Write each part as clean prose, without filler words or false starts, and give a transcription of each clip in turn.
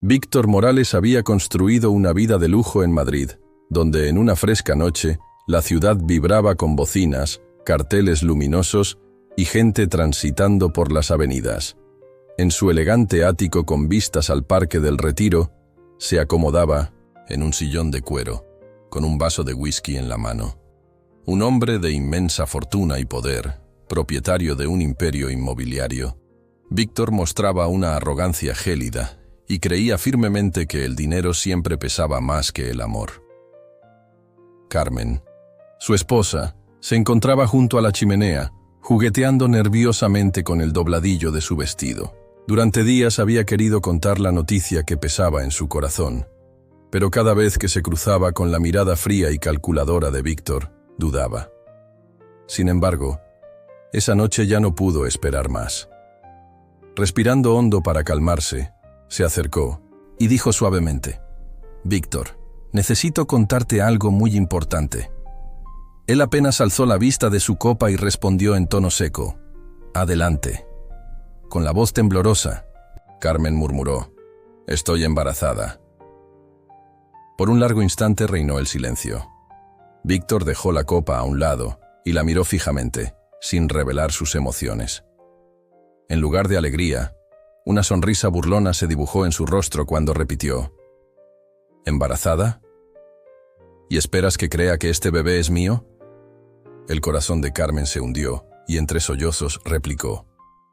Víctor Morales había construido una vida de lujo en Madrid, donde en una fresca noche la ciudad vibraba con bocinas, carteles luminosos y gente transitando por las avenidas. En su elegante ático con vistas al Parque del Retiro, se acomodaba en un sillón de cuero, con un vaso de whisky en la mano. Un hombre de inmensa fortuna y poder, propietario de un imperio inmobiliario. Víctor mostraba una arrogancia gélida y creía firmemente que el dinero siempre pesaba más que el amor. Carmen, su esposa, se encontraba junto a la chimenea, jugueteando nerviosamente con el dobladillo de su vestido. Durante días había querido contar la noticia que pesaba en su corazón, pero cada vez que se cruzaba con la mirada fría y calculadora de Víctor, dudaba. Sin embargo, esa noche ya no pudo esperar más. Respirando hondo para calmarse, se acercó y dijo suavemente: «Víctor, necesito contarte algo muy importante». Él apenas alzó la vista de su copa y respondió en tono seco: «Adelante». Con la voz temblorosa, Carmen murmuró: «Estoy embarazada». Por un largo instante reinó el silencio. Víctor dejó la copa a un lado y la miró fijamente, sin revelar sus emociones. En lugar de alegría, una sonrisa burlona se dibujó en su rostro cuando repitió: «¿Embarazada? ¿Y esperas que crea que este bebé es mío?». El corazón de Carmen se hundió y entre sollozos replicó: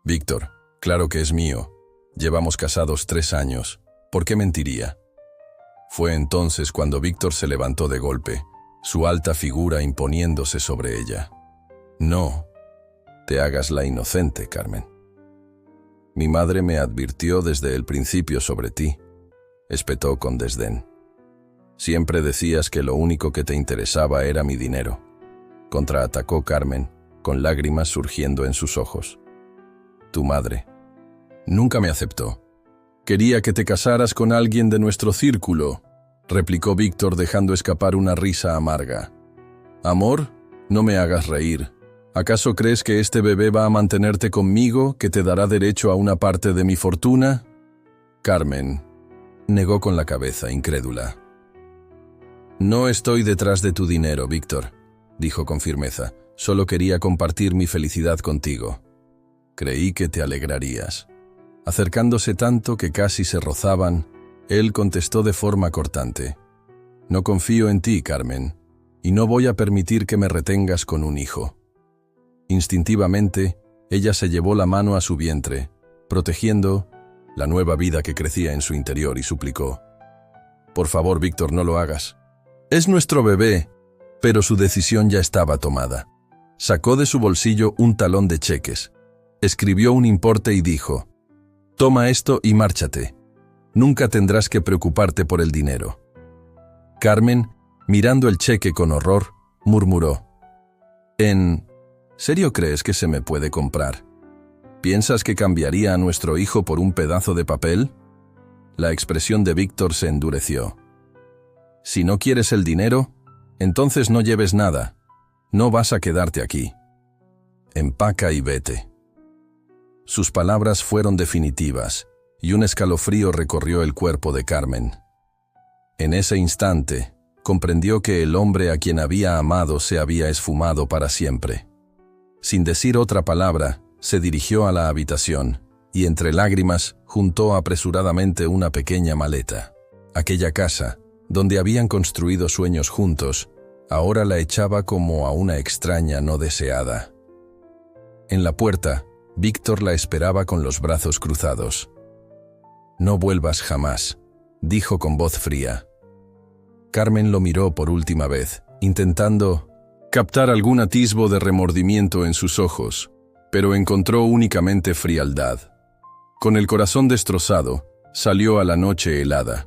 «Víctor, claro que es mío. Llevamos casados 3 años. ¿Por qué mentiría?». Fue entonces cuando Víctor se levantó de golpe, su alta figura imponiéndose sobre ella. «No te hagas la inocente, Carmen. Mi madre me advirtió desde el principio sobre ti», espetó con desdén. «Siempre decías que lo único que te interesaba era mi dinero», contraatacó Carmen, con lágrimas surgiendo en sus ojos. «Tu madre nunca me aceptó. Quería que te casaras con alguien de nuestro círculo», replicó Víctor dejando escapar una risa amarga. «Amor, no me hagas reír. ¿Acaso crees que este bebé va a mantenerte conmigo, que te dará derecho a una parte de mi fortuna?». Carmen negó con la cabeza, incrédula. «No estoy detrás de tu dinero, Víctor», dijo con firmeza. «Solo quería compartir mi felicidad contigo. Creí que te alegrarías». Acercándose tanto que casi se rozaban, él contestó de forma cortante: «No confío en ti, Carmen, y no voy a permitir que me retengas con un hijo». Instintivamente, ella se llevó la mano a su vientre, protegiendo la nueva vida que crecía en su interior, y suplicó: «Por favor, Víctor, no lo hagas. Es nuestro bebé». Pero su decisión ya estaba tomada. Sacó de su bolsillo un talón de cheques, escribió un importe y dijo: «Toma esto y márchate. Nunca tendrás que preocuparte por el dinero». Carmen, mirando el cheque con horror, murmuró: «¿En serio crees que se me puede comprar? ¿Piensas que cambiaría a nuestro hijo por un pedazo de papel?». La expresión de Víctor se endureció. «Si no quieres el dinero, entonces no lleves nada. No vas a quedarte aquí. Empaca y vete». Sus palabras fueron definitivas, y un escalofrío recorrió el cuerpo de Carmen. En ese instante, comprendió que el hombre a quien había amado se había esfumado para siempre. Sin decir otra palabra, se dirigió a la habitación, y entre lágrimas juntó apresuradamente una pequeña maleta. Aquella casa, donde habían construido sueños juntos, ahora la echaba como a una extraña no deseada. En la puerta, Víctor la esperaba con los brazos cruzados. «No vuelvas jamás», dijo con voz fría. Carmen lo miró por última vez, intentando captar algún atisbo de remordimiento en sus ojos, pero encontró únicamente frialdad. Con el corazón destrozado, salió a la noche helada.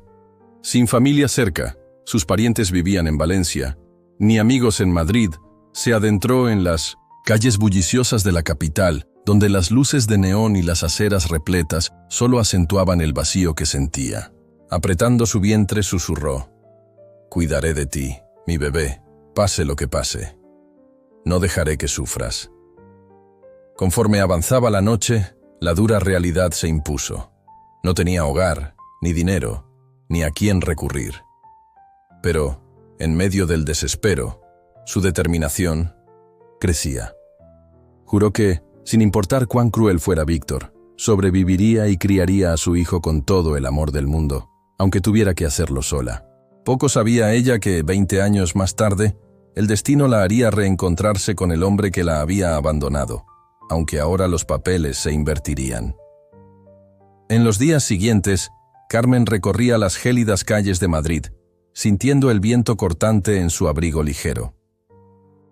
Sin familia cerca, sus parientes vivían en Valencia, ni amigos en Madrid, se adentró en las calles bulliciosas de la capital, donde las luces de neón y las aceras repletas solo acentuaban el vacío que sentía. Apretando su vientre, susurró: «Cuidaré de ti, mi bebé, pase lo que pase. No dejaré que sufras». Conforme avanzaba la noche, la dura realidad se impuso. No tenía hogar, ni dinero, ni a quién recurrir. Pero, en medio del desespero, su determinación crecía. Juró que, sin importar cuán cruel fuera Víctor, sobreviviría y criaría a su hijo con todo el amor del mundo, aunque tuviera que hacerlo sola. Poco sabía ella que, 20 años más tarde, el destino la haría reencontrarse con el hombre que la había abandonado, aunque ahora los papeles se invertirían. En los días siguientes, Carmen recorría las gélidas calles de Madrid, sintiendo el viento cortante en su abrigo ligero.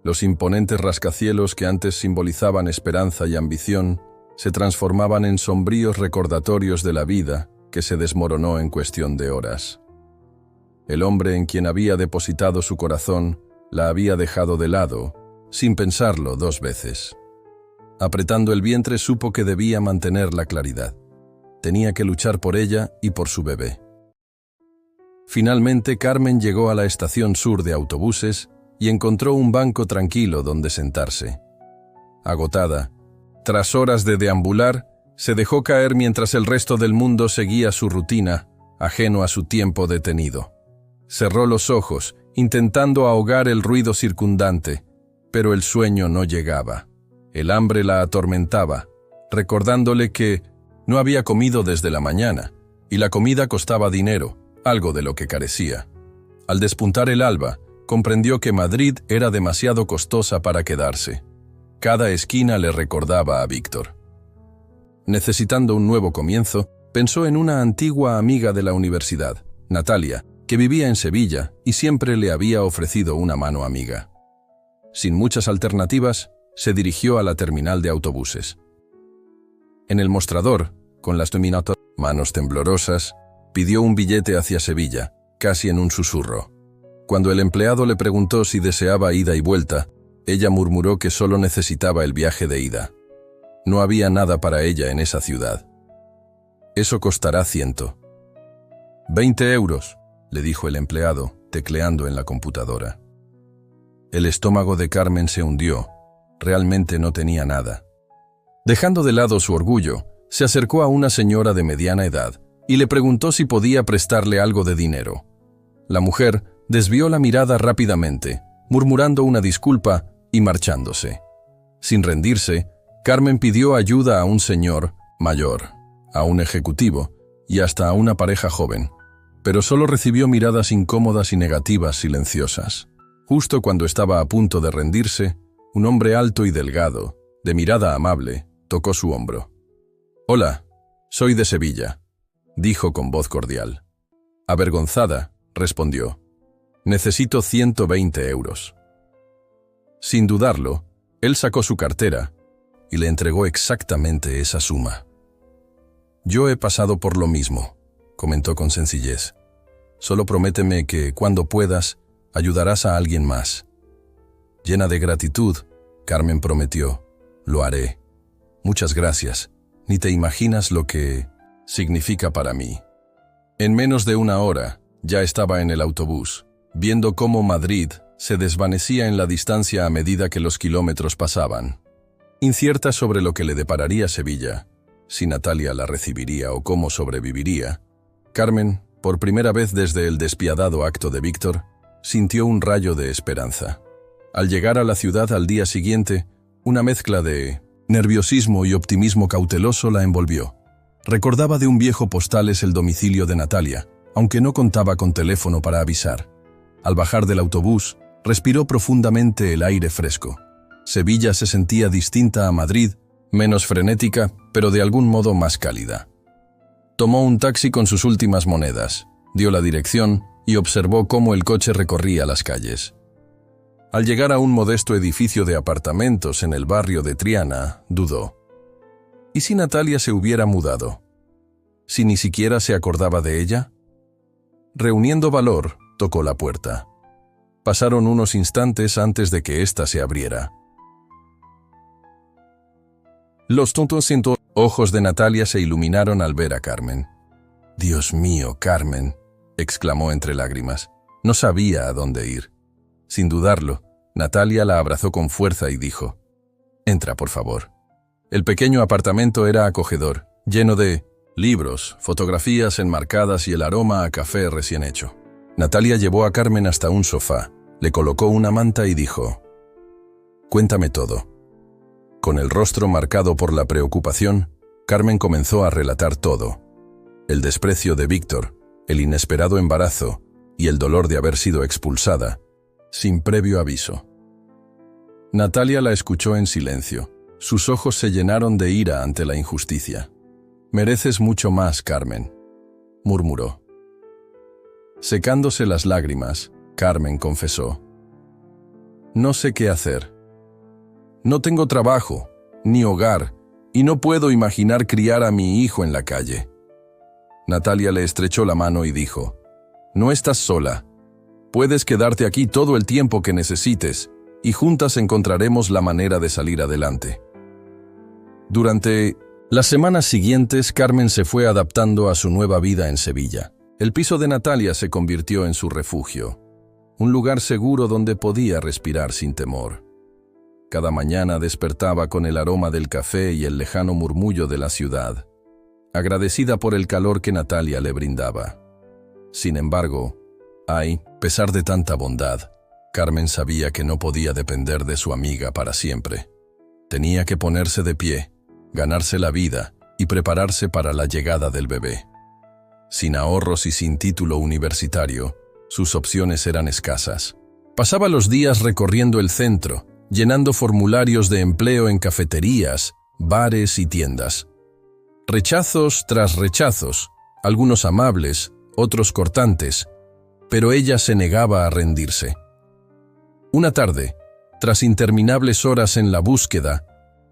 Los imponentes rascacielos que antes simbolizaban esperanza y ambición se transformaban en sombríos recordatorios de la vida que se desmoronó en cuestión de horas. El hombre en quien había depositado su corazón la había dejado de lado, sin pensarlo 2 veces. Apretando el vientre supo que debía mantener la claridad. Tenía que luchar por ella y por su bebé. Finalmente Carmen llegó a la estación sur de autobuses y encontró un banco tranquilo donde sentarse. Agotada, tras horas de deambular, se dejó caer mientras el resto del mundo seguía su rutina, ajeno a su tiempo detenido. Cerró los ojos, intentando ahogar el ruido circundante, pero el sueño no llegaba. El hambre la atormentaba, recordándole que no había comido desde la mañana, y la comida costaba dinero, algo de lo que carecía. Al despuntar el alba, comprendió que Madrid era demasiado costosa para quedarse. Cada esquina le recordaba a Víctor. Necesitando un nuevo comienzo, pensó en una antigua amiga de la universidad, Natalia, que vivía en Sevilla y siempre le había ofrecido una mano amiga. Sin muchas alternativas, se dirigió a la terminal de autobuses. En el mostrador, con las diminutas manos temblorosas, pidió un billete hacia Sevilla, casi en un susurro. Cuando el empleado le preguntó si deseaba ida y vuelta, ella murmuró que solo necesitaba el viaje de ida. No había nada para ella en esa ciudad. «Eso costará 120 euros», le dijo el empleado, tecleando en la computadora. El estómago de Carmen se hundió. Realmente no tenía nada. Dejando de lado su orgullo, se acercó a una señora de mediana edad y le preguntó si podía prestarle algo de dinero. La mujer desvió la mirada rápidamente, murmurando una disculpa y marchándose. Sin rendirse, Carmen pidió ayuda a un señor mayor, a un ejecutivo y hasta a una pareja joven, pero solo recibió miradas incómodas y negativas silenciosas. Justo cuando estaba a punto de rendirse, un hombre alto y delgado, de mirada amable, tocó su hombro. «Hola, soy de Sevilla», dijo con voz cordial. Avergonzada, respondió. «Necesito 120 euros». Sin dudarlo, él sacó su cartera y le entregó exactamente esa suma. «Yo he pasado por lo mismo», comentó con sencillez. «Solo prométeme que, cuando puedas, ayudarás a alguien más». Llena de gratitud, Carmen prometió: «Lo haré. Muchas gracias. Ni te imaginas lo que significa para mí». En menos de una hora, ya estaba en el autobús, viendo cómo Madrid se desvanecía en la distancia a medida que los kilómetros pasaban. Incierta sobre lo que le depararía Sevilla, si Natalia la recibiría o cómo sobreviviría, Carmen, por primera vez desde el despiadado acto de Víctor, sintió un rayo de esperanza. Al llegar a la ciudad al día siguiente, una mezcla de nerviosismo y optimismo cauteloso la envolvió. Recordaba de un viejo postales el domicilio de Natalia, aunque no contaba con teléfono para avisar. Al bajar del autobús, respiró profundamente el aire fresco. Sevilla se sentía distinta a Madrid, menos frenética, pero de algún modo más cálida. Tomó un taxi con sus últimas monedas, dio la dirección y observó cómo el coche recorría las calles. Al llegar a un modesto edificio de apartamentos en el barrio de Triana, dudó. ¿Y si Natalia se hubiera mudado? ¿Si ni siquiera se acordaba de ella? Reuniendo valor, tocó la puerta. Pasaron unos instantes antes de que ésta se abriera. Los tontos ojos de Natalia se iluminaron al ver a Carmen. «Dios mío, Carmen», exclamó entre lágrimas. No sabía a dónde ir. Sin dudarlo, Natalia la abrazó con fuerza y dijo: «Entra, por favor». El pequeño apartamento era acogedor, lleno de libros, fotografías enmarcadas y el aroma a café recién hecho. Natalia llevó a Carmen hasta un sofá, le colocó una manta y dijo: «Cuéntame todo». Con el rostro marcado por la preocupación, Carmen comenzó a relatar todo. El desprecio de Víctor, el inesperado embarazo y el dolor de haber sido expulsada, sin previo aviso. Natalia la escuchó en silencio. Sus ojos se llenaron de ira ante la injusticia. «Mereces mucho más, Carmen», murmuró. Secándose las lágrimas, Carmen confesó: «No sé qué hacer. No tengo trabajo, ni hogar, y no puedo imaginar criar a mi hijo en la calle». Natalia le estrechó la mano y dijo: «No estás sola. Puedes quedarte aquí todo el tiempo que necesites, y juntas encontraremos la manera de salir adelante». Durante las semanas siguientes, Carmen se fue adaptando a su nueva vida en Sevilla. El piso de Natalia se convirtió en su refugio, un lugar seguro donde podía respirar sin temor. Cada mañana despertaba con el aroma del café y el lejano murmullo de la ciudad, agradecida por el calor que Natalia le brindaba. Sin embargo, a pesar de tanta bondad, Carmen sabía que no podía depender de su amiga para siempre. Tenía que ponerse de pie, ganarse la vida y prepararse para la llegada del bebé. Sin ahorros y sin título universitario, sus opciones eran escasas. Pasaba los días recorriendo el centro, llenando formularios de empleo en cafeterías, bares y tiendas. Rechazos tras rechazos, algunos amables, otros cortantes, pero ella se negaba a rendirse. Una tarde, tras interminables horas en la búsqueda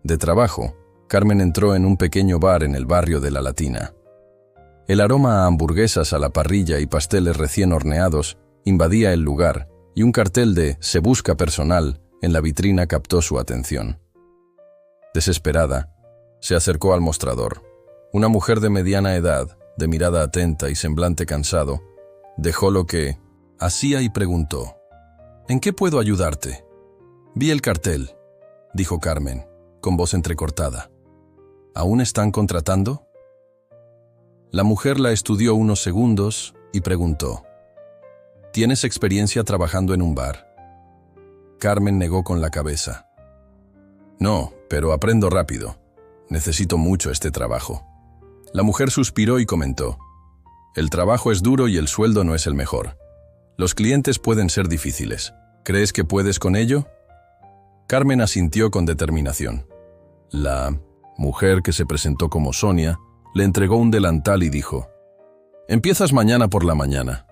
de trabajo, Carmen entró en un pequeño bar en el barrio de La Latina. El aroma a hamburguesas a la parrilla y pasteles recién horneados invadía el lugar, y un cartel de «Se busca personal» en la vitrina captó su atención. Desesperada, se acercó al mostrador. Una mujer de mediana edad, de mirada atenta y semblante cansado, dejó lo que hacía y preguntó: «¿En qué puedo ayudarte?» «Vi el cartel», dijo Carmen, con voz entrecortada. «¿Aún están contratando?» La mujer la estudió unos segundos y preguntó: «¿Tienes experiencia trabajando en un bar?» Carmen negó con la cabeza. «No, pero aprendo rápido. Necesito mucho este trabajo». La mujer suspiró y comentó: «El trabajo es duro y el sueldo no es el mejor. Los clientes pueden ser difíciles. ¿Crees que puedes con ello?» Carmen asintió con determinación. La mujer, que se presentó como Sonia, le entregó un delantal y dijo: «Empiezas mañana por la mañana.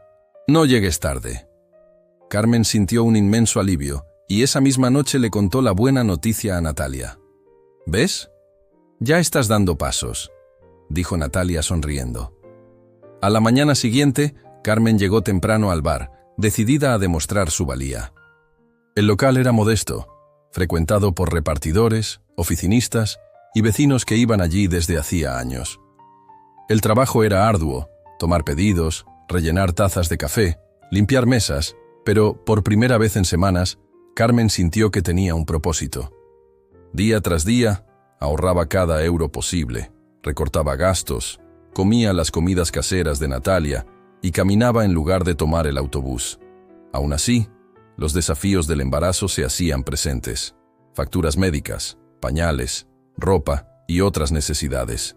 No llegues tarde». Carmen sintió un inmenso alivio y esa misma noche le contó la buena noticia a Natalia. «¿Ves? Ya estás dando pasos», dijo Natalia sonriendo. A la mañana siguiente, Carmen llegó temprano al bar, decidida a demostrar su valía. El local era modesto, frecuentado por repartidores, oficinistas y vecinos que iban allí desde hacía años. El trabajo era arduo: tomar pedidos, rellenar tazas de café, limpiar mesas, pero por primera vez en semanas, Carmen sintió que tenía un propósito. Día tras día, ahorraba cada euro posible, recortaba gastos, comía las comidas caseras de Natalia y caminaba en lugar de tomar el autobús. Aún así, los desafíos del embarazo se hacían presentes: facturas médicas, pañales, ropa y otras necesidades.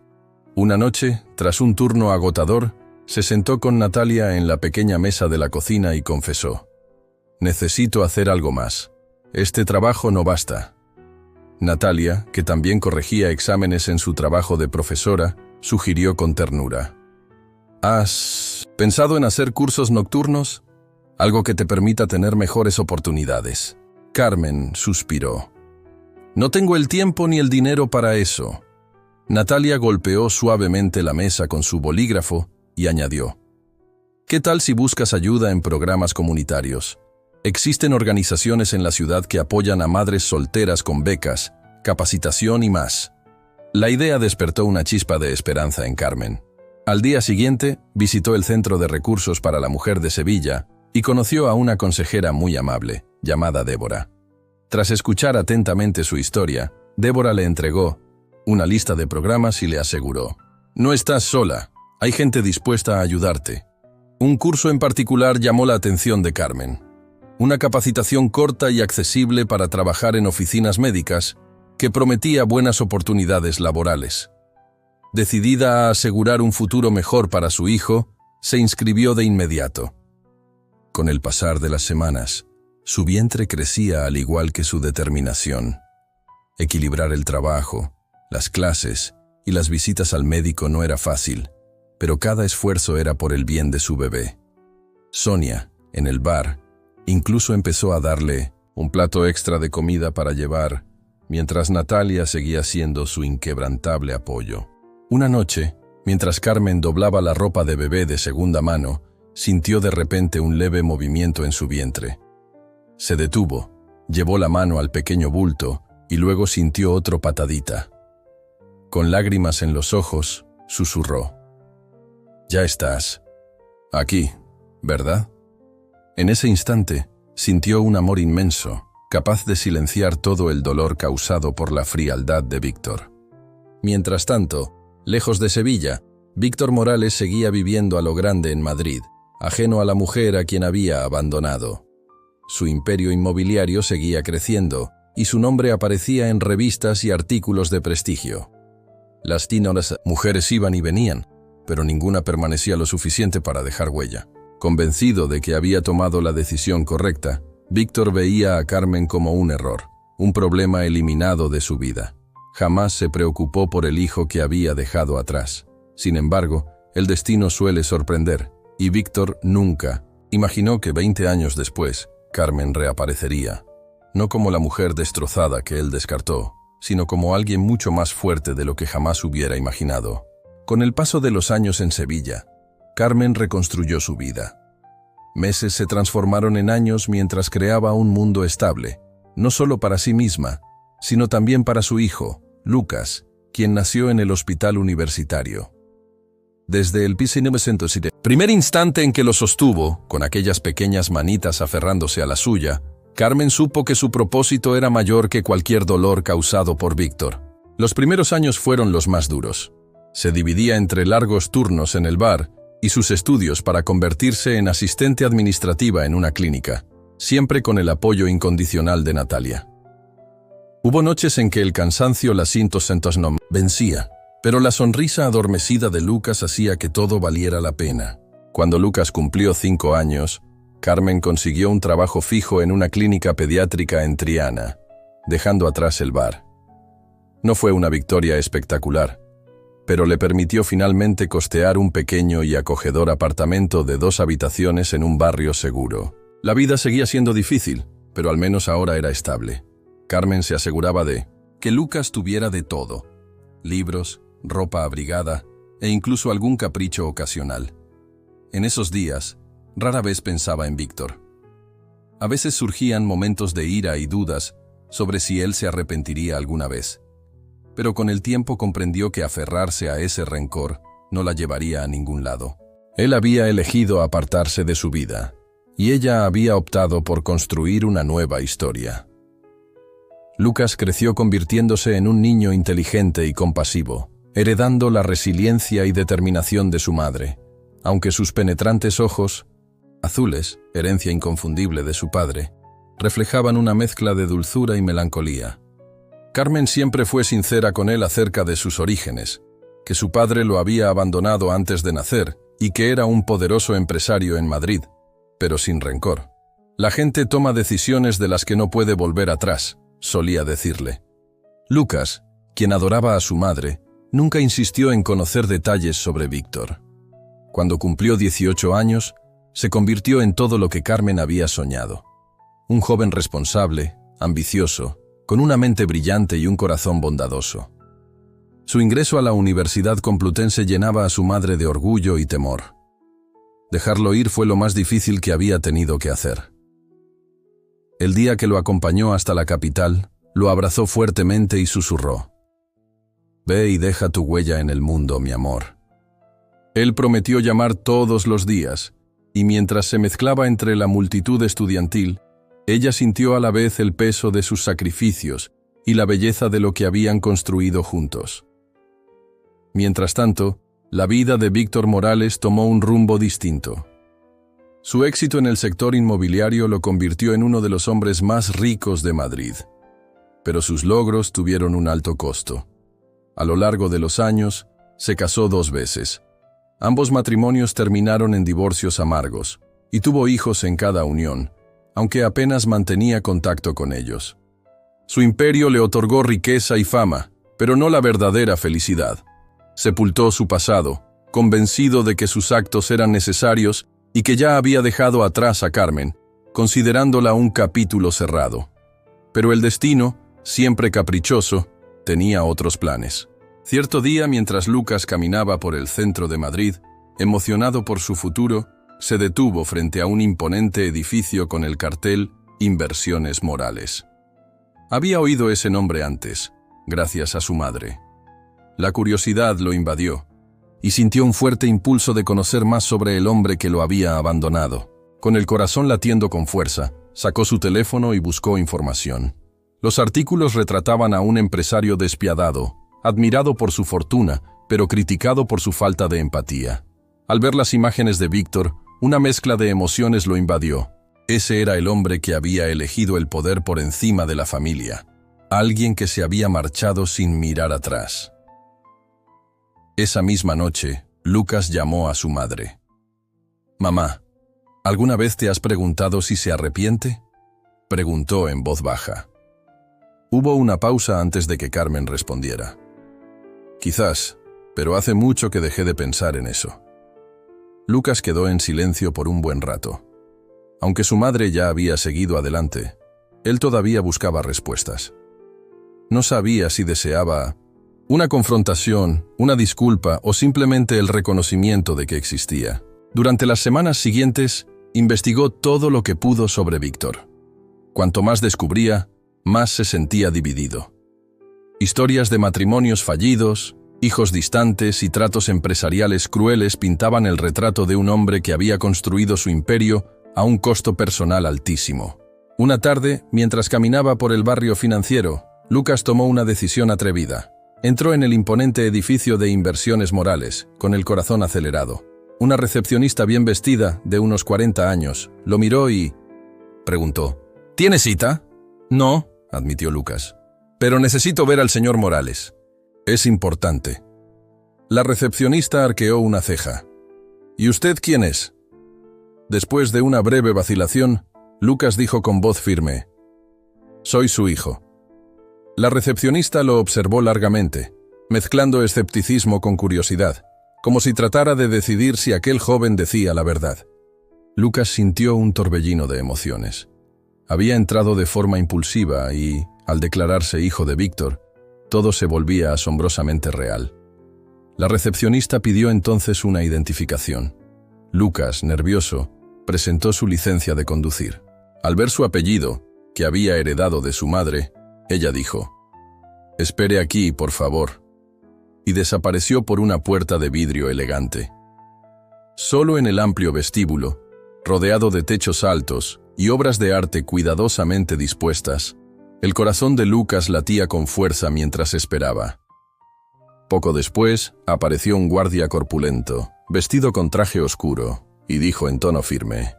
Una noche, tras un turno agotador, se sentó con Natalia en la pequeña mesa de la cocina y confesó: «Necesito hacer algo más. Este trabajo no basta». Natalia, que también corregía exámenes en su trabajo de profesora, sugirió con ternura: «¿Has pensado en hacer cursos nocturnos? Algo que te permita tener mejores oportunidades». Carmen suspiró: «No tengo el tiempo ni el dinero para eso». Natalia golpeó suavemente la mesa con su bolígrafo y añadió: «¿Qué tal si buscas ayuda en programas comunitarios? Existen organizaciones en la ciudad que apoyan a madres solteras con becas, capacitación y más». La idea despertó una chispa de esperanza en Carmen. Al día siguiente, visitó el Centro de Recursos para la Mujer de Sevilla y conoció a una consejera muy amable, llamada Débora. Tras escuchar atentamente su historia, Débora le entregó una lista de programas y le aseguró: No estás sola, hay gente dispuesta a ayudarte. Un curso en particular llamó la atención de Carmen. Una capacitación corta y accesible para trabajar en oficinas médicas que prometía buenas oportunidades laborales. Decidida a asegurar un futuro mejor para su hijo, se inscribió de inmediato. Con el pasar de las semanas, su vientre crecía al igual que su determinación. Equilibrar el trabajo, las clases y las visitas al médico no era fácil, pero cada esfuerzo era por el bien de su bebé. Sonia, en el bar, incluso empezó a darle un plato extra de comida para llevar, mientras Natalia seguía siendo su inquebrantable apoyo. Una noche, mientras Carmen doblaba la ropa de bebé de segunda mano, sintió de repente un leve movimiento en su vientre. Se detuvo, llevó la mano al pequeño bulto y luego sintió otro patadita. Con lágrimas en los ojos, susurró: «Ya estás aquí, ¿verdad?». En ese instante, sintió un amor inmenso, capaz de silenciar todo el dolor causado por la frialdad de Víctor. Mientras tanto, lejos de Sevilla, Víctor Morales seguía viviendo a lo grande en Madrid, ajeno a la mujer a quien había abandonado. Su imperio inmobiliario seguía creciendo, y su nombre aparecía en revistas y artículos de prestigio. Las tínoras mujeres iban y venían, pero ninguna permanecía lo suficiente para dejar huella. Convencido de que había tomado la decisión correcta, Víctor veía a Carmen como un error, un problema eliminado de su vida. Jamás se preocupó por el hijo que había dejado atrás. Sin embargo, el destino suele sorprender, y Víctor nunca imaginó que 20 años después, Carmen reaparecería, no como la mujer destrozada que él descartó, sino como alguien mucho más fuerte de lo que jamás hubiera imaginado. Con el paso de los años en Sevilla, Carmen reconstruyó su vida. Meses se transformaron en años mientras creaba un mundo estable, no solo para sí misma, sino también para su hijo, Lucas, quien nació en el hospital universitario. Desde el primer instante en que lo sostuvo, con aquellas pequeñas manitas aferrándose a la suya, Carmen supo que su propósito era mayor que cualquier dolor causado por Víctor. Los primeros años fueron los más duros. Se dividía entre largos turnos en el bar y sus estudios para convertirse en asistente administrativa en una clínica, siempre con el apoyo incondicional de Natalia. Hubo noches en que el cansancio la no vencía, pero la sonrisa adormecida de Lucas hacía que todo valiera la pena. Cuando Lucas cumplió 5 años, Carmen consiguió un trabajo fijo en una clínica pediátrica en Triana, dejando atrás el bar. No fue una victoria espectacular, pero le permitió finalmente costear un pequeño y acogedor apartamento de 2 habitaciones en un barrio seguro. La vida seguía siendo difícil, pero al menos ahora era estable. Carmen se aseguraba de que Lucas tuviera de todo: libros, ropa abrigada e incluso algún capricho ocasional. En esos días, rara vez pensaba en Víctor. A veces surgían momentos de ira y dudas sobre si él se arrepentiría alguna vez. Pero con el tiempo comprendió que aferrarse a ese rencor no la llevaría a ningún lado. Él había elegido apartarse de su vida, y ella había optado por construir una nueva historia. Lucas creció convirtiéndose en un niño inteligente y compasivo, heredando la resiliencia y determinación de su madre, aunque sus penetrantes ojos, azules, herencia inconfundible de su padre, reflejaban una mezcla de dulzura y melancolía. Carmen siempre fue sincera con él acerca de sus orígenes, que su padre lo había abandonado antes de nacer y que era un poderoso empresario en Madrid, pero sin rencor. La gente toma decisiones de las que no puede volver atrás, solía decirle. Lucas, quien adoraba a su madre, nunca insistió en conocer detalles sobre Víctor. Cuando cumplió 18 años, se convirtió en todo lo que Carmen había soñado. Un joven responsable, ambicioso, con una mente brillante y un corazón bondadoso. Su ingreso a la Universidad Complutense llenaba a su madre de orgullo y temor. Dejarlo ir fue lo más difícil que había tenido que hacer. El día que lo acompañó hasta la capital, lo abrazó fuertemente y susurró: «Ve y deja tu huella en el mundo, mi amor». Él prometió llamar todos los días, y mientras se mezclaba entre la multitud estudiantil, ella sintió a la vez el peso de sus sacrificios y la belleza de lo que habían construido juntos. Mientras tanto, La vida de Víctor Morales tomó un rumbo distinto. Su éxito en el sector inmobiliario lo convirtió en uno de los hombres más ricos de Madrid. Pero sus logros tuvieron un alto costo. A lo largo de los años, se casó 2 veces. Ambos matrimonios terminaron en divorcios amargos, y tuvo hijos en cada unión, aunque apenas mantenía contacto con ellos. Su imperio le otorgó riqueza y fama, pero no la verdadera felicidad. Sepultó su pasado, convencido de que sus actos eran necesarios y que ya había dejado atrás a Carmen, considerándola un capítulo cerrado. Pero el destino, siempre caprichoso, tenía otros planes. Cierto día, mientras Lucas caminaba por el centro de Madrid, emocionado por su futuro, se detuvo frente a un imponente edificio con el cartel Inversiones Morales. Había oído ese nombre antes, gracias a su madre. La curiosidad lo invadió, y sintió un fuerte impulso de conocer más sobre el hombre que lo había abandonado. Con el corazón latiendo con fuerza, sacó su teléfono y buscó información. Los artículos retrataban a un empresario despiadado, admirado por su fortuna, pero criticado por su falta de empatía. Al ver las imágenes de Víctor, una mezcla de emociones lo invadió. Ese era el hombre que había elegido el poder por encima de la familia, alguien que se había marchado sin mirar atrás. Esa misma noche, Lucas llamó a su madre. «Mamá, ¿alguna vez te has preguntado si se arrepiente?», preguntó en voz baja. Hubo una pausa antes de que Carmen respondiera. «Quizás, pero hace mucho que dejé de pensar en eso». Lucas quedó en silencio por un buen rato. Aunque su madre ya había seguido adelante, él todavía buscaba respuestas. No sabía si deseaba una confrontación, una disculpa o simplemente el reconocimiento de que existía. Durante las semanas siguientes, investigó todo lo que pudo sobre Víctor. Cuanto más descubría, más se sentía dividido. Historias de matrimonios fallidos, hijos distantes y tratos empresariales crueles pintaban el retrato de un hombre que había construido su imperio a un costo personal altísimo. Una tarde, mientras caminaba por el barrio financiero, Lucas tomó una decisión atrevida. Entró en el imponente edificio de Inversiones Morales, con el corazón acelerado. Una recepcionista bien vestida, de unos 40 años, lo miró y preguntó: «¿Tiene cita?». «No», admitió Lucas, «pero necesito ver al señor Morales». «Es importante». La recepcionista arqueó una ceja. «¿Y usted quién es?». Después de una breve vacilación, Lucas dijo con voz firme: «Soy su hijo». La recepcionista lo observó largamente, mezclando escepticismo con curiosidad, como si tratara de decidir si aquel joven decía la verdad. Lucas sintió un torbellino de emociones. Había entrado de forma impulsiva y, al declararse hijo de Víctor, todo se volvía asombrosamente real. La recepcionista pidió entonces una identificación. Lucas, nervioso, presentó su licencia de conducir. Al ver su apellido, que había heredado de su madre, ella dijo: «Espere aquí, por favor», y desapareció por una puerta de vidrio elegante. Solo en el amplio vestíbulo, rodeado de techos altos y obras de arte cuidadosamente dispuestas, el corazón de Lucas latía con fuerza mientras esperaba. Poco después, apareció un guardia corpulento, vestido con traje oscuro, y dijo en tono firme: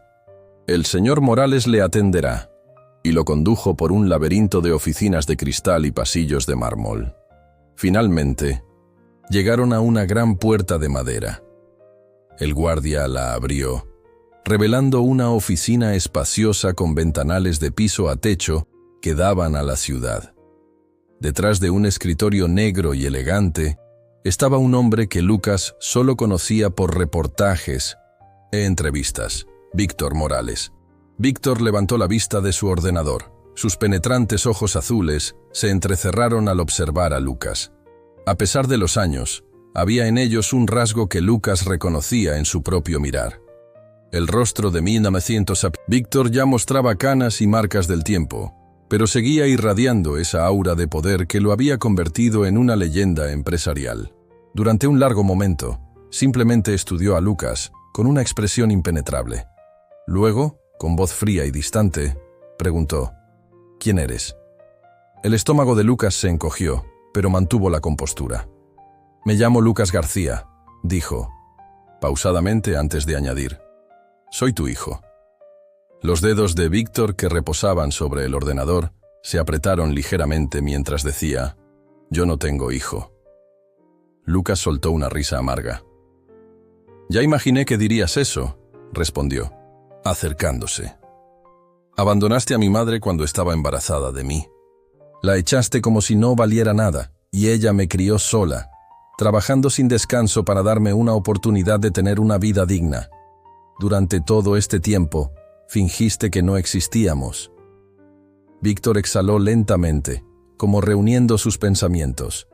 «El señor Morales le atenderá», y lo condujo por un laberinto de oficinas de cristal y pasillos de mármol. Finalmente, llegaron a una gran puerta de madera. El guardia la abrió, revelando una oficina espaciosa con ventanales de piso a techo que daban a la ciudad. Detrás de un escritorio negro y elegante, estaba un hombre que Lucas solo conocía por reportajes e entrevistas: Víctor Morales. Víctor levantó la vista de su ordenador. Sus penetrantes ojos azules se entrecerraron al observar a Lucas. A pesar de los años, había en ellos un rasgo que Lucas reconocía en su propio mirar. El rostro de 1900. Víctor ya mostraba canas y marcas del tiempo, pero seguía irradiando esa aura de poder que lo había convertido en una leyenda empresarial. Durante un largo momento, simplemente estudió a Lucas con una expresión impenetrable. Luego, con voz fría y distante, preguntó: «¿Quién eres?». El estómago de Lucas se encogió, pero mantuvo la compostura. «Me llamo Lucas García, dijo, pausadamente antes de añadir, «Soy tu hijo». Los dedos de Víctor que reposaban sobre el ordenador se apretaron ligeramente mientras decía, «Yo no tengo hijo». Lucas soltó una risa amarga. «Ya imaginé que dirías eso», respondió, acercándose. «Abandonaste a mi madre cuando estaba embarazada de mí. La echaste como si no valiera nada, y ella me crió sola, trabajando sin descanso para darme una oportunidad de tener una vida digna. Durante todo este tiempo, fingiste que no existíamos». Víctor exhaló lentamente, como reuniendo sus pensamientos.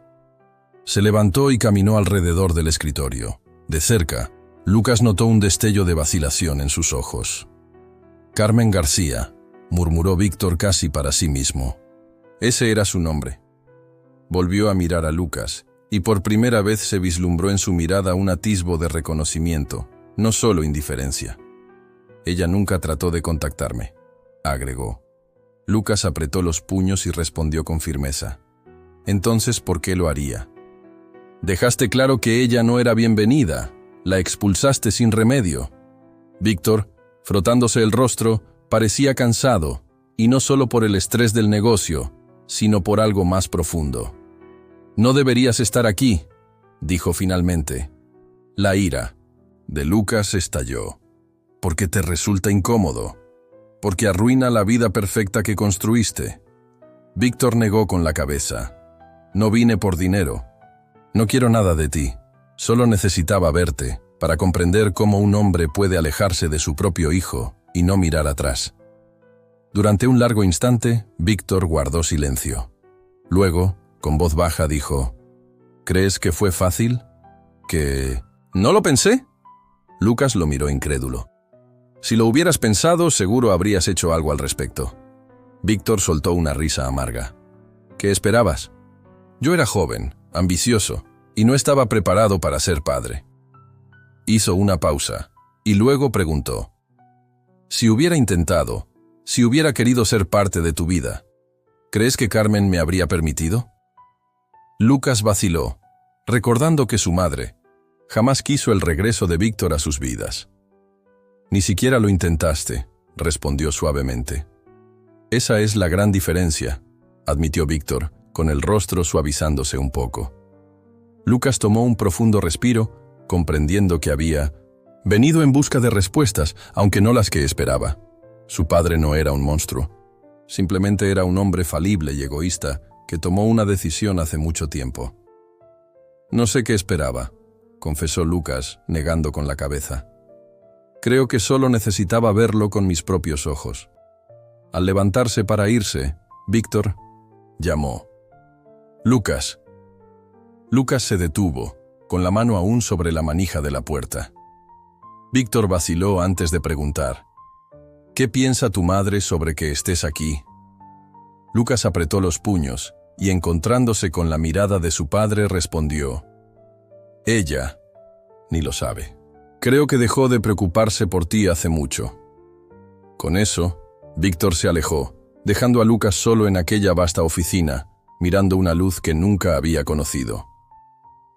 Se levantó y caminó alrededor del escritorio. De cerca, Lucas notó un destello de vacilación en sus ojos. «Carmen García», murmuró Víctor casi para sí mismo. Ese era su nombre. Volvió a mirar a Lucas, y por primera vez se vislumbró en su mirada un atisbo de reconocimiento, no solo indiferencia. «Ella nunca trató de contactarme», agregó. Lucas apretó los puños y respondió con firmeza. «Entonces, ¿por qué lo haría? Dejaste claro que ella no era bienvenida, la expulsaste sin remedio». Víctor, frotándose el rostro, parecía cansado, y no solo por el estrés del negocio, sino por algo más profundo. «No deberías estar aquí», dijo finalmente. La ira de Lucas estalló. «¿Por qué te resulta incómodo? Porque arruina la vida perfecta que construiste». Víctor negó con la cabeza. «No vine por dinero. No quiero nada de ti. Solo necesitaba verte para comprender cómo un hombre puede alejarse de su propio hijo y no mirar atrás». Durante un largo instante, Víctor guardó silencio. Luego, con voz baja, dijo, «¿Crees que fue fácil? ¿Que no lo pensé?» Lucas lo miró incrédulo. «Si lo hubieras pensado, seguro habrías hecho algo al respecto». Víctor soltó una risa amarga. «¿Qué esperabas? Yo era joven, ambicioso, y no estaba preparado para ser padre». Hizo una pausa, y luego preguntó, «Si hubiera intentado, si hubiera querido ser parte de tu vida, ¿crees que Carmen me habría permitido?» Lucas vaciló, recordando que su madre jamás quiso el regreso de Víctor a sus vidas. «Ni siquiera lo intentaste», respondió suavemente. «Esa es la gran diferencia», admitió Víctor, con el rostro suavizándose un poco. Lucas tomó un profundo respiro, comprendiendo que había venido en busca de respuestas, aunque no las que esperaba. Su padre no era un monstruo. Simplemente era un hombre falible y egoísta que tomó una decisión hace mucho tiempo. «No sé qué esperaba», confesó Lucas, negando con la cabeza. «Creo que solo necesitaba verlo con mis propios ojos». Al levantarse para irse, Víctor llamó. «Lucas». Lucas se detuvo, con la mano aún sobre la manija de la puerta. Víctor vaciló antes de preguntar, «¿Qué piensa tu madre sobre que estés aquí?» Lucas apretó los puños y, encontrándose con la mirada de su padre, respondió, «Ella ni lo sabe. Creo que dejó de preocuparse por ti hace mucho». Con eso, Víctor se alejó, dejando a Lucas solo en aquella vasta oficina, mirando una luz que nunca había conocido.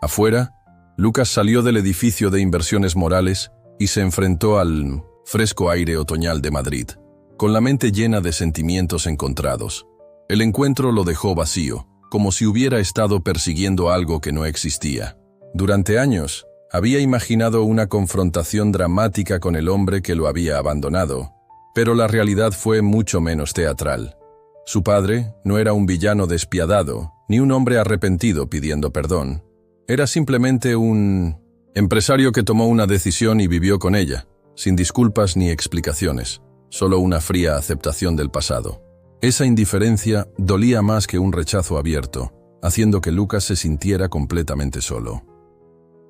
Afuera, Lucas salió del edificio de Inversiones Morales y se enfrentó al fresco aire otoñal de Madrid, con la mente llena de sentimientos encontrados. El encuentro lo dejó vacío, como si hubiera estado persiguiendo algo que no existía. Durante años, había imaginado una confrontación dramática con el hombre que lo había abandonado, pero la realidad fue mucho menos teatral. Su padre no era un villano despiadado, ni un hombre arrepentido pidiendo perdón. Era simplemente un empresario que tomó una decisión y vivió con ella, sin disculpas ni explicaciones, solo una fría aceptación del pasado. Esa indiferencia dolía más que un rechazo abierto, haciendo que Lucas se sintiera completamente solo.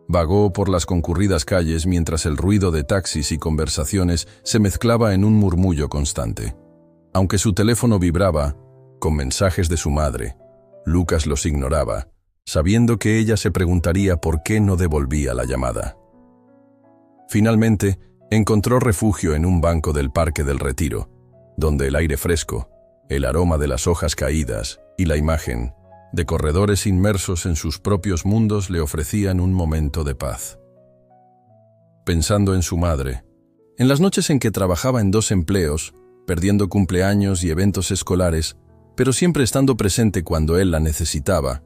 Vagó por las concurridas calles mientras el ruido de taxis y conversaciones se mezclaba en un murmullo constante. Aunque su teléfono vibraba, con mensajes de su madre, Lucas los ignoraba, sabiendo que ella se preguntaría por qué no devolvía la llamada. Finalmente, encontró refugio en un banco del Parque del Retiro, donde el aire fresco, el aroma de las hojas caídas y la imagen de corredores inmersos en sus propios mundos le ofrecían un momento de paz. pensando en su madre. En las noches en que trabajaba en 2 empleos, perdiendo cumpleaños y eventos escolares, pero siempre estando presente cuando él la necesitaba,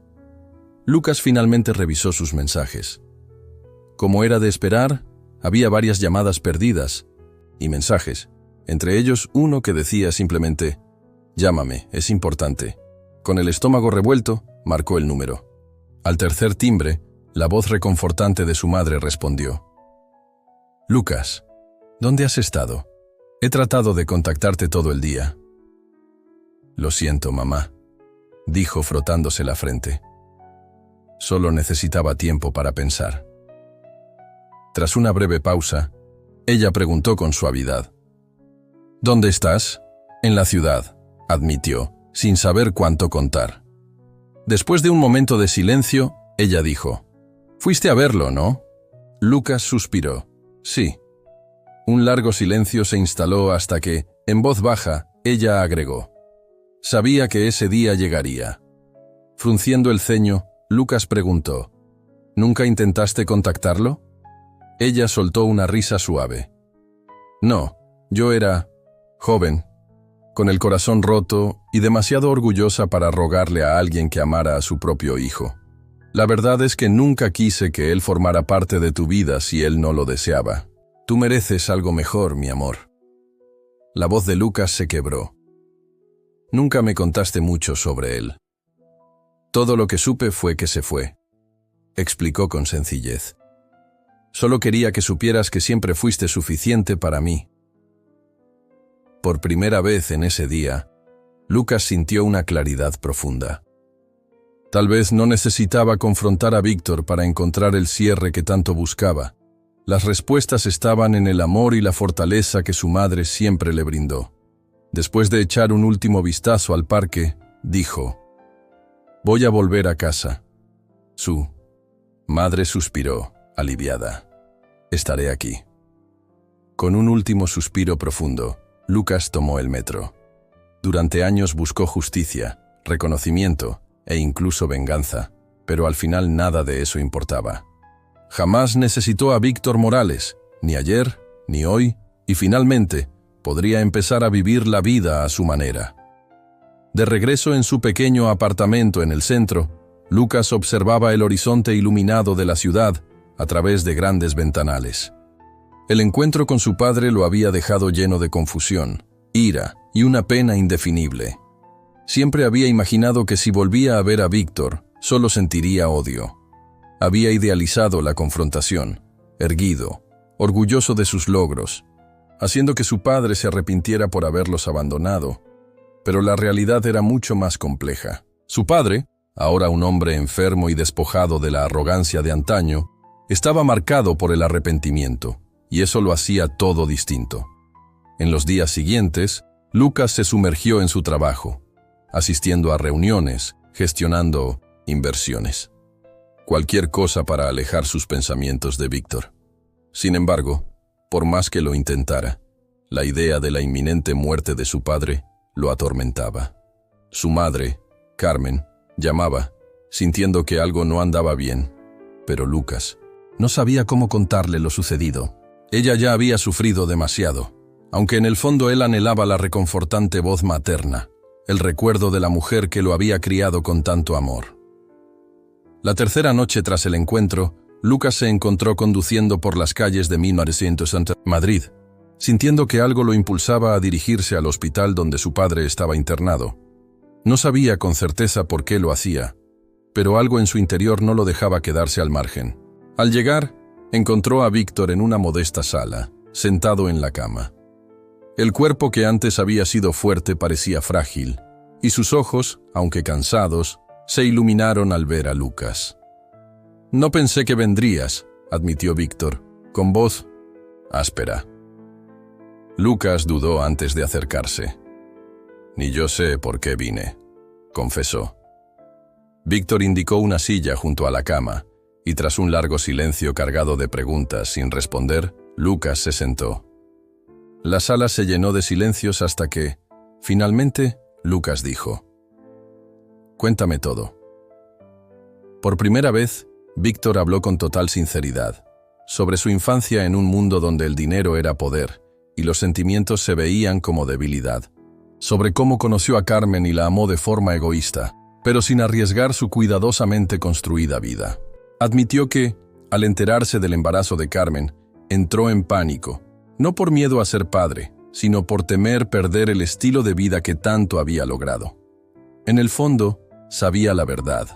Lucas finalmente revisó sus mensajes. Como era de esperar, había varias llamadas perdidas y mensajes, entre ellos uno que decía simplemente: «Llámame, es importante». Con el estómago revuelto, marcó el número. Al tercer timbre, la voz reconfortante de su madre respondió: «Lucas, ¿dónde has estado? He tratado de contactarte todo el día». «Lo siento, mamá», dijo frotándose la frente. Solo necesitaba tiempo para pensar. Tras una breve pausa, ella preguntó con suavidad: «¿Dónde estás?» «En la ciudad», admitió, sin saber cuánto contar. Después de un momento de silencio, ella dijo: «Fuiste a verlo, ¿no?» Lucas suspiró. «Sí». Un largo silencio se instaló hasta que, en voz baja, ella agregó: «Sabía que ese día llegaría». Frunciendo el ceño, Lucas preguntó: «¿Nunca intentaste contactarlo?» Ella soltó una risa suave. «No, yo era joven, con el corazón roto y demasiado orgullosa para rogarle a alguien que amara a su propio hijo. La verdad es que nunca quise que él formara parte de tu vida si él no lo deseaba. Tú mereces algo mejor, mi amor». La voz de Lucas se quebró. «Nunca me contaste mucho sobre él». «Todo lo que supe fue que se fue», explicó con sencillez. «Solo quería que supieras que siempre fuiste suficiente para mí». Por primera vez en ese día, Lucas sintió una claridad profunda. Tal vez no necesitaba confrontar a Víctor para encontrar el cierre que tanto buscaba. Las respuestas estaban en el amor y la fortaleza que su madre siempre le brindó. Después de echar un último vistazo al parque, dijo: «Voy a volver a casa». Su madre suspiró, aliviada. «Estaré aquí». Con un último suspiro profundo, Lucas tomó el metro. Durante años buscó justicia, reconocimiento e incluso venganza, pero al final nada de eso importaba. Jamás necesitó a Víctor Morales, ni ayer, ni hoy, y finalmente podría empezar a vivir la vida a su manera. De regreso en su pequeño apartamento en el centro, Lucas observaba el horizonte iluminado de la ciudad a través de grandes ventanales. El encuentro con su padre lo había dejado lleno de confusión, ira y una pena indefinible. Siempre había imaginado que si volvía a ver a Víctor, solo sentiría odio. Había idealizado la confrontación, erguido, orgulloso de sus logros, haciendo que su padre se arrepintiera por haberlos abandonado. Pero la realidad era mucho más compleja. Su padre, ahora un hombre enfermo y despojado de la arrogancia de antaño, estaba marcado por el arrepentimiento, y eso lo hacía todo distinto. En los días siguientes, Lucas se sumergió en su trabajo, asistiendo a reuniones, gestionando inversiones. Cualquier cosa para alejar sus pensamientos de Víctor. Sin embargo, por más que lo intentara, la idea de la inminente muerte de su padre lo atormentaba. Su madre, Carmen, llamaba, sintiendo que algo no andaba bien, pero Lucas no sabía cómo contarle lo sucedido. Ella ya había sufrido demasiado, aunque en el fondo él anhelaba la reconfortante voz materna, el recuerdo de la mujer que lo había criado con tanto amor. La tercera noche tras el encuentro, Lucas se encontró conduciendo por las calles de 1900 Madrid, sintiendo que algo lo impulsaba a dirigirse al hospital donde su padre estaba internado. No sabía con certeza por qué lo hacía, pero algo en su interior no lo dejaba quedarse al margen. Al llegar, encontró a Víctor en una modesta sala, sentado en la cama. El cuerpo que antes había sido fuerte parecía frágil, y sus ojos, aunque cansados, se iluminaron al ver a Lucas. «No pensé que vendrías», admitió Víctor, con voz áspera. Lucas dudó antes de acercarse. «Ni yo sé por qué vine», confesó. Víctor indicó una silla junto a la cama, y tras un largo silencio cargado de preguntas sin responder, Lucas se sentó. La sala se llenó de silencios hasta que, finalmente, Lucas dijo: «Cuéntame todo». Por primera vez, Víctor habló con total sinceridad. sobre su infancia en un mundo donde el dinero era poder y los sentimientos se veían como debilidad, sobre cómo conoció a Carmen y la amó de forma egoísta, pero sin arriesgar su cuidadosamente construida vida. Admitió que, al enterarse del embarazo de Carmen, entró en pánico, no por miedo a ser padre, sino por temer perder el estilo de vida que tanto había logrado. En el fondo, sabía la verdad.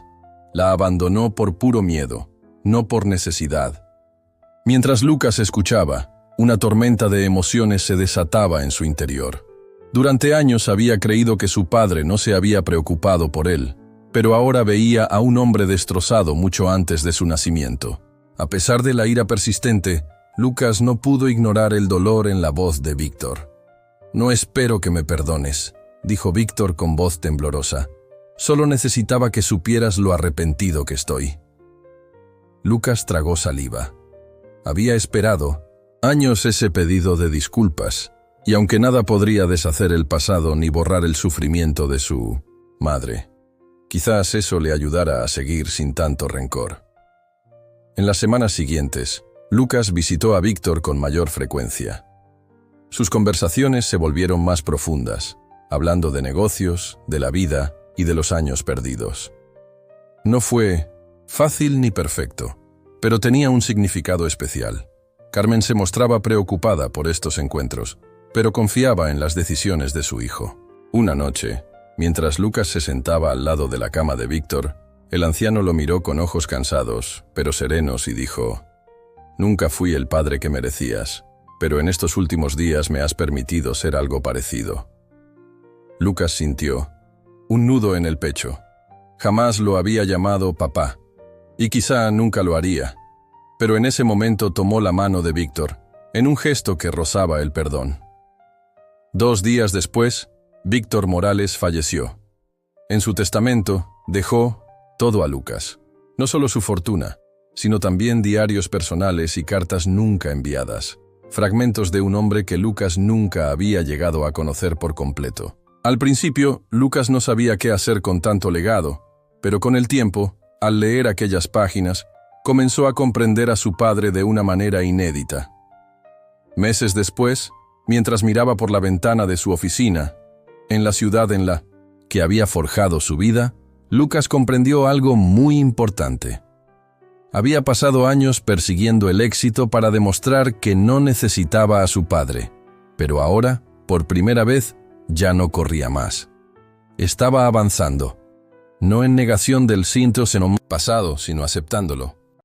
La abandonó por puro miedo, no por necesidad. Mientras Lucas escuchaba, una tormenta de emociones se desataba en su interior. Durante años había creído que su padre no se había preocupado por él, pero ahora veía a un hombre destrozado mucho antes de su nacimiento. A pesar de la ira persistente, Lucas no pudo ignorar el dolor en la voz de Víctor. «No espero que me perdones», dijo Víctor con voz temblorosa. «Solo necesitaba que supieras lo arrepentido que estoy». Lucas tragó saliva. Había esperado años ese pedido de disculpas, y aunque nada podría deshacer el pasado ni borrar el sufrimiento de su madre, quizás eso le ayudara a seguir sin tanto rencor. En las semanas siguientes, Lucas visitó a Víctor con mayor frecuencia. Sus conversaciones se volvieron más profundas, hablando de negocios, de la vida y de los años perdidos. No fue fácil ni perfecto, pero tenía un significado especial. Carmen se mostraba preocupada por estos encuentros, pero confiaba en las decisiones de su hijo. Una noche, mientras Lucas se sentaba al lado de la cama de Víctor, el anciano lo miró con ojos cansados, pero serenos, y dijo: «Nunca fui el padre que merecías, pero en estos últimos días me has permitido ser algo parecido». Lucas sintió un nudo en el pecho. Jamás lo había llamado papá, y quizá nunca lo haría, pero en ese momento tomó la mano de Víctor, en un gesto que rozaba el perdón. 2 días después, Víctor Morales falleció. En su testamento, dejó todo a Lucas, no solo su fortuna, sino también diarios personales y cartas nunca enviadas, fragmentos de un hombre que Lucas nunca había llegado a conocer por completo. Al principio, Lucas no sabía qué hacer con tanto legado, pero con el tiempo, al leer aquellas páginas, comenzó a comprender a su padre de una manera inédita. Meses después, mientras miraba por la ventana de su oficina, en la ciudad en la que había forjado su vida, Lucas comprendió algo muy importante. Había pasado años persiguiendo el éxito para demostrar que no necesitaba a su padre, pero ahora, por primera vez, ya no corría más. Estaba avanzando, no en negación del pasado, sino aceptándolo.